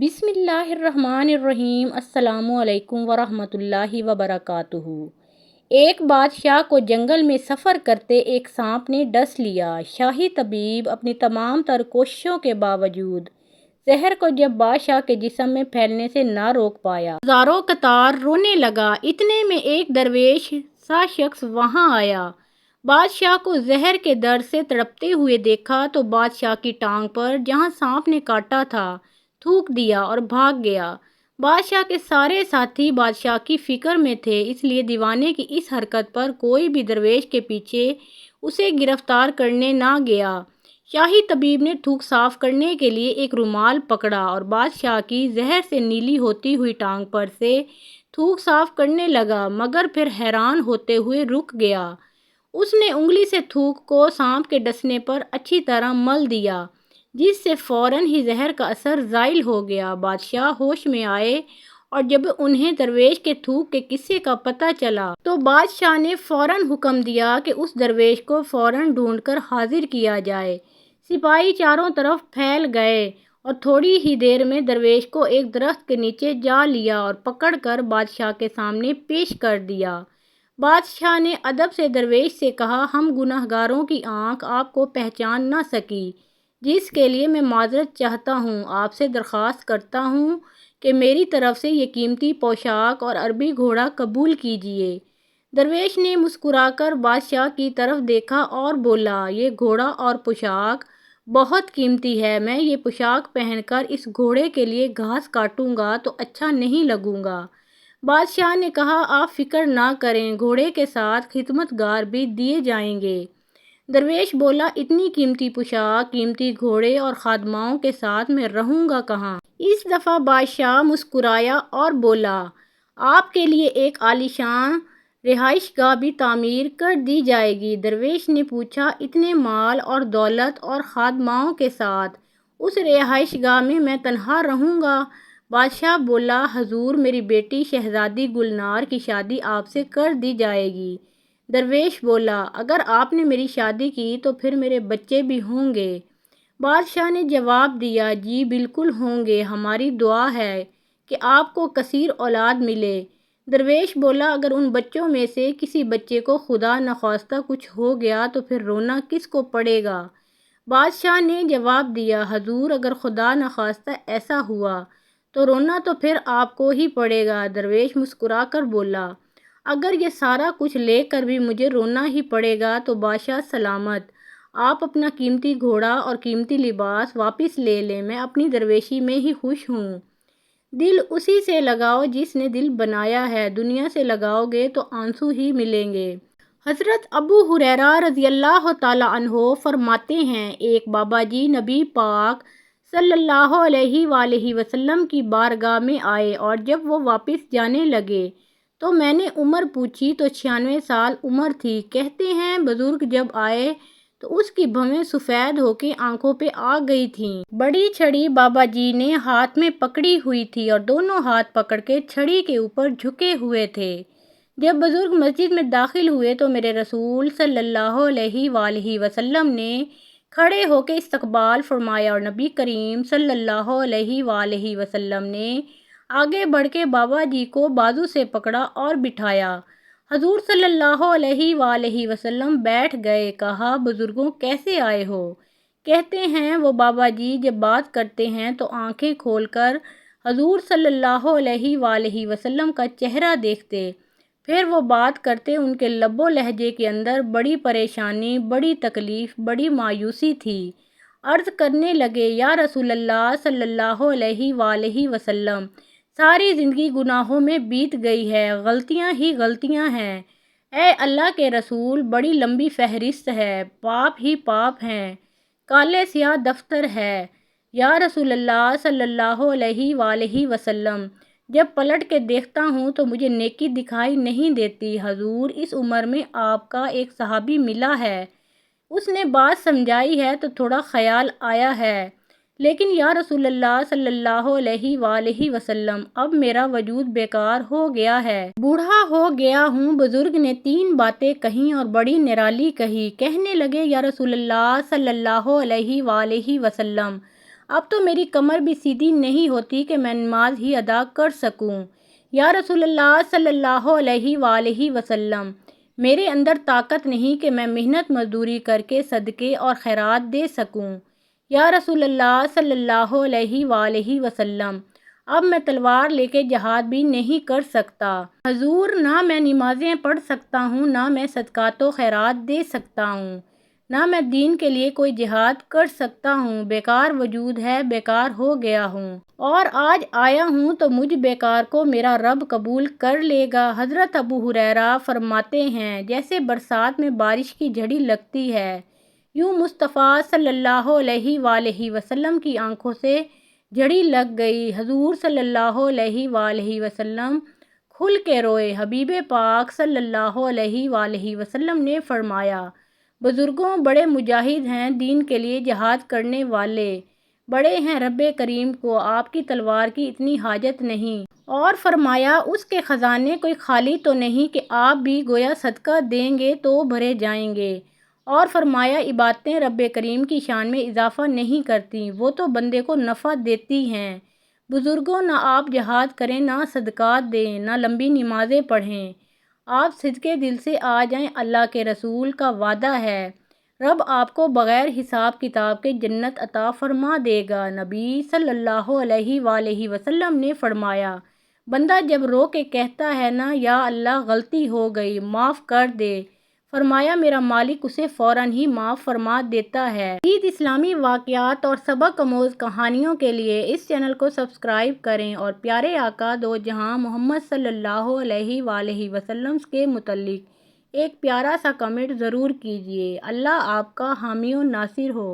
بسم اللہ الرحمن الرحیم۔ السلام علیکم ورحمۃ اللہ وبرکاتہ۔ ایک بادشاہ کو جنگل میں سفر کرتے ایک سانپ نے ڈس لیا۔ شاہی طبیب اپنی تمام تر کوششوں کے باوجود زہر کو جب بادشاہ کے جسم میں پھیلنے سے نہ روک پایا، ہزاروں قطار رونے لگا۔ اتنے میں ایک درویش سا شخص وہاں آیا۔ بادشاہ کو زہر کے درد سے تڑپتے ہوئے دیکھا تو بادشاہ کی ٹانگ پر جہاں سانپ نے کاٹا تھا تھوک دیا اور بھاگ گیا۔ بادشاہ کے سارے ساتھی بادشاہ کی فکر میں تھے، اس لیے دیوانے کی اس حرکت پر کوئی بھی درویش کے پیچھے اسے گرفتار کرنے نہ گیا۔ شاہی طبیب نے تھوک صاف کرنے کے لیے ایک رومال پکڑا اور بادشاہ کی زہر سے نیلی ہوتی ہوئی ٹانگ پر سے تھوک صاف کرنے لگا، مگر پھر حیران ہوتے ہوئے رک گیا۔ اس نے انگلی سے تھوک کو سانپ کے ڈسنے پر اچھی طرح مل دیا، جس سے فوراً ہی زہر کا اثر زائل ہو گیا۔ بادشاہ ہوش میں آئے اور جب انہیں درویش کے تھوک کے قصے کا پتہ چلا تو بادشاہ نے فوراً حکم دیا کہ اس درویش کو فوراً ڈھونڈ کر حاضر کیا جائے۔ سپاہی چاروں طرف پھیل گئے اور تھوڑی ہی دیر میں درویش کو ایک درخت کے نیچے جا لیا اور پکڑ کر بادشاہ کے سامنے پیش کر دیا۔ بادشاہ نے ادب سے درویش سے کہا، ہم گنہگاروں کی آنکھ آپ کو پہچان نہ سکی، جس کے لیے میں معذرت چاہتا ہوں۔ آپ سے درخواست کرتا ہوں کہ میری طرف سے یہ قیمتی پوشاک اور عربی گھوڑا قبول کیجیے۔ درویش نے مسکرا کر بادشاہ کی طرف دیکھا اور بولا، یہ گھوڑا اور پوشاک بہت قیمتی ہے۔ میں یہ پوشاک پہن کر اس گھوڑے کے لیے گھاس کاٹوں گا تو اچھا نہیں لگوں گا۔ بادشاہ نے کہا، آپ فکر نہ کریں، گھوڑے کے ساتھ خدمت گار بھی دیے جائیں گے۔ درویش بولا، اتنی قیمتی پوشاک، قیمتی گھوڑے اور خادماؤں کے ساتھ میں رہوں گا کہاں؟ اس دفعہ بادشاہ مسکرایا اور بولا، آپ کے لیے ایک عالیشان رہائش گاہ بھی تعمیر کر دی جائے گی۔ درویش نے پوچھا، اتنے مال اور دولت اور خادماؤں کے ساتھ اس رہائش گاہ میں میں تنہا رہوں گا؟ بادشاہ بولا، حضور، میری بیٹی شہزادی گلنار کی شادی آپ سے کر دی جائے گی۔ درویش بولا، اگر آپ نے میری شادی کی تو پھر میرے بچے بھی ہوں گے؟ بادشاہ نے جواب دیا، جی بالکل ہوں گے، ہماری دعا ہے کہ آپ کو کثیر اولاد ملے۔ درویش بولا، اگر ان بچوں میں سے کسی بچے کو خدا نخواستہ کچھ ہو گیا تو پھر رونا کس کو پڑے گا؟ بادشاہ نے جواب دیا، حضور، اگر خدا نخواستہ ایسا ہوا تو رونا تو پھر آپ کو ہی پڑے گا۔ درویش مسکرا کر بولا، اگر یہ سارا کچھ لے کر بھی مجھے رونا ہی پڑے گا تو بادشاہ سلامت، آپ اپنا قیمتی گھوڑا اور قیمتی لباس واپس لے لیں، میں اپنی درویشی میں ہی خوش ہوں۔ دل اسی سے لگاؤ جس نے دل بنایا ہے، دنیا سے لگاؤ گے تو آنسو ہی ملیں گے۔ حضرت ابو ہریرہ رضی اللہ تعالیٰ عنہ فرماتے ہیں، ایک بابا جی نبی پاک صلی اللہ علیہ وآلہ وسلم کی بارگاہ میں آئے اور جب وہ واپس جانے لگے تو میں نے عمر پوچھی تو 96 سال عمر تھی۔ کہتے ہیں بزرگ جب آئے تو اس کی بھویں سفید ہو کے آنکھوں پہ آ گئی تھیں۔ بڑی چھڑی بابا جی نے ہاتھ میں پکڑی ہوئی تھی اور دونوں ہاتھ پکڑ کے چھڑی کے اوپر جھکے ہوئے تھے۔ جب بزرگ مسجد میں داخل ہوئے تو میرے رسول صلی اللہ علیہ وآلہ وسلم نے کھڑے ہو کے استقبال فرمایا اور نبی کریم صلی اللہ علیہ وآلہ وسلم نے آگے بڑھ کے بابا جی کو بازو سے پکڑا اور بٹھایا۔ حضور صلی اللہ علیہ وآلہ وسلم بیٹھ گئے۔ کہا، بزرگوں کیسے آئے ہو؟ کہتے ہیں وہ بابا جی جب بات کرتے ہیں تو آنکھیں کھول کر حضور صلی اللہ علیہ وآلہ وسلم کا چہرہ دیکھتے، پھر وہ بات کرتے، ان کے لب و لہجے کے اندر بڑی پریشانی، بڑی تکلیف، بڑی مایوسی تھی۔ عرض کرنے لگے، یا رسول اللہ صلی اللہ علیہ وآلہ وسلم، ساری زندگی گناہوں میں بیت گئی ہے، غلطیاں ہی غلطیاں ہیں۔ اے اللہ کے رسول، بڑی لمبی فہرست ہے، پاپ ہی پاپ ہیں، کالے سیاہ دفتر ہے۔ یا رسول اللہ صلی اللہ علیہ وآلہ وسلم، جب پلٹ کے دیکھتا ہوں تو مجھے نیکی دکھائی نہیں دیتی۔ حضور، اس عمر میں آپ کا ایک صحابی ملا ہے، اس نے بات سمجھائی ہے تو تھوڑا خیال آیا ہے، لیکن یا رسول اللہ صلی اللہ علیہ وآلہ وسلم، اب میرا وجود بیکار ہو گیا ہے، بوڑھا ہو گیا ہوں۔ بزرگ نے 3 باتیں کہیں اور بڑی نرالی کہی۔ کہنے لگے، یا رسول اللہ صلی اللہ علیہ وآلہ وسلم، اب تو میری کمر بھی سیدھی نہیں ہوتی کہ میں نماز ہی ادا کر سکوں۔ یا رسول اللہ صلی اللہ علیہ وآلہ وسلم، میرے اندر طاقت نہیں کہ میں محنت مزدوری کر کے صدقے اور خیرات دے سکوں۔ یا رسول اللہ صلی اللہ علیہ وآلہ وسلم، اب میں تلوار لے کے جہاد بھی نہیں کر سکتا۔ حضور، نہ میں نمازیں پڑھ سکتا ہوں، نہ میں صدقات و خیرات دے سکتا ہوں، نہ میں دین کے لیے کوئی جہاد کر سکتا ہوں۔ بیکار وجود ہے، بیکار ہو گیا ہوں، اور آج آیا ہوں تو مجھ بیکار کو میرا رب قبول کر لے گا۔ حضرت ابو ہریرہ فرماتے ہیں، جیسے برسات میں بارش کی جھڑی لگتی ہے، یوں مصطفیٰ صلی اللہ علیہ وآلہ وسلم کی آنکھوں سے جھڑی لگ گئی۔ حضور صلی اللہ علیہ وآلہ وسلم کھل کے روئے۔ حبیب پاک صلی اللہ علیہ وآلہ وسلم نے فرمایا، بزرگوں، بڑے مجاہد ہیں، دین کے لیے جہاد کرنے والے بڑے ہیں، رب کریم کو آپ کی تلوار کی اتنی حاجت نہیں۔ اور فرمایا، اس کے خزانے کوئی خالی تو نہیں کہ آپ بھی گویا صدقہ دیں گے تو بھرے جائیں گے۔ اور فرمایا، عبادتیں رب کریم کی شان میں اضافہ نہیں کرتی، وہ تو بندے کو نفع دیتی ہیں۔ بزرگوں، نہ آپ جہاد کریں، نہ صدقات دیں، نہ لمبی نمازیں پڑھیں، آپ صدقے دل سے آ جائیں، اللہ کے رسول کا وعدہ ہے، رب آپ کو بغیر حساب کتاب کے جنت عطا فرما دے گا۔ نبی صلی اللہ علیہ وآلہ وسلم نے فرمایا، بندہ جب رو کے کہتا ہے نا، یا اللہ غلطی ہو گئی، معاف کر دے، فرمایا میرا مالک اسے فوراً ہی معاف فرما دیتا ہے۔ مزید اسلامی واقعات اور سبق آموز کہانیوں کے لیے اس چینل کو سبسکرائب کریں اور پیارے آقا دو جہاں محمد صلی اللہ علیہ وآلہ وسلم کے متعلق ایک پیارا سا کمنٹ ضرور کیجیے۔ اللہ آپ کا حامی و ناصر ہو۔